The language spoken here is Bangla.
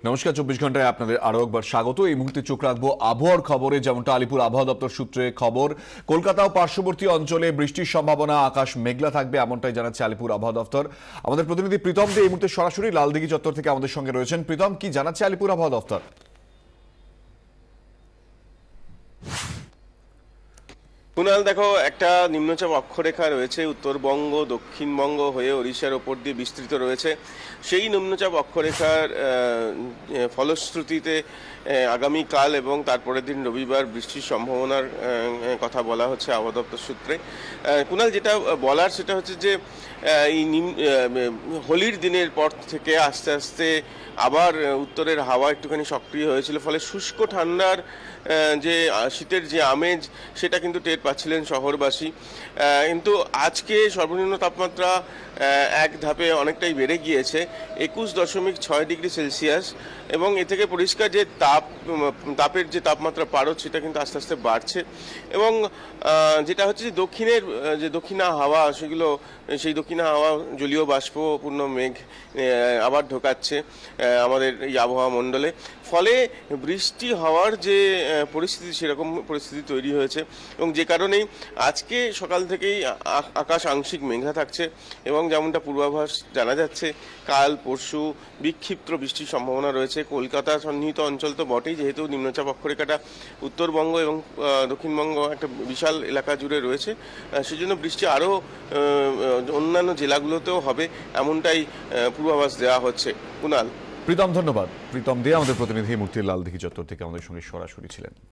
নমস্কার, ২৪ ঘন্টায় আপনাদের আরো একবার স্বাগত। এই মুহূর্তে চোখ রাখবো আবহাওয়ার খবরে। যেমনটা আলিপুর আবহাওয়া দপ্তর সূত্রে খবর, কলকাতা ও পার্শ্ববর্তী অঞ্চলে বৃষ্টির সম্ভাবনা, আকাশ মেঘলা থাকবে, এমনটাই জানাচ্ছে আলিপুর আবহাওয়া দপ্তর। আমাদের প্রতিনিধি প্রীতম দে এই মুহূর্তে সরাসরি লালদিঘি চত্বর থেকে আমাদের সঙ্গে রয়েছেন। প্রীতম, কি জানাচ্ছে আলিপুর আবহাওয়া দপ্তর? কুনাল, দেখো, একটা নিম্নচাপ অক্ষরেখা রয়েছে উত্তরবঙ্গ দক্ষিণবঙ্গ হয়ে ওড়িশার ওপর দিয়ে বিস্তৃত রয়েছে। সেই নিম্নচাপ অক্ষরেখার ফলশ্রুতিতে আগামীকাল এবং তারপরের দিন রবিবার বৃষ্টির সম্ভাবনার কথা বলা হচ্ছে আবহাওয়া দপ্তর সূত্রে। কুনাল, যেটা বলার সেটা হচ্ছে যে এই হোলির দিনের পর থেকে আস্তে আস্তে আবার উত্তরের হাওয়া একটুখানি সক্রিয় হয়েছিল, ফলে শুষ্ক ঠান্ডার যে শীতের যে আমেজ সেটা কিন্তু টের পাচ্ছিলেন শহরবাসী। কিন্তু আজকে সর্বনিম্ন তাপমাত্রা এক ধাপে অনেকটাই বেড়ে গিয়েছে, 21.6 ডিগ্রি সেলসিয়াস, এবং এ থেকে পরিষ্কার যে তাপের যে তাপমাত্রা পারদ সেটা কিন্তু আস্তে আস্তে বাড়ছে। এবং যেটা হচ্ছে যে দক্ষিণের যে দক্ষিণা হাওয়া, সেই দক্ষিণা হাওয়া জলীয় বাষ্পপূর্ণ মেঘ আবার ঢোকাচ্ছে আমাদের এই আবহাওয়া মণ্ডলে, ফলে বৃষ্টি হওয়ার যে পরিস্থিতি সেরকম পরিস্থিতি তৈরি হয়েছে। এবং যে কারণেই আজকে সকাল থেকেই আকাশ আংশিক মেঘলা থাকছে, এবং যেমনটা পূর্বাভাস জানা যাচ্ছে কাল পরশু বিক্ষিপ্ত বৃষ্টির সম্ভাবনা রয়েছে। কলকাতা সন্নিহিত অঞ্চল তো বটেই, যেহেতু নিম্নচাপ অক্ষরেখাটা উত্তরবঙ্গ এবং দক্ষিণবঙ্গ একটা বিশাল এলাকা জুড়ে রয়েছে, সেজন্য বৃষ্টি আরও অন্যান্য জেলাগুলোতেও হবে, এমনটাই পূর্বাভাস দেওয়া হচ্ছে। কুনাল, প্রীতম, ধন্যবাদ। প্রীতম দে আমাদের প্রতিনিধি, মূর্তির লালদিঘি চত্বর থেকে আমাদের সঙ্গে সরাসরি ছিলেন।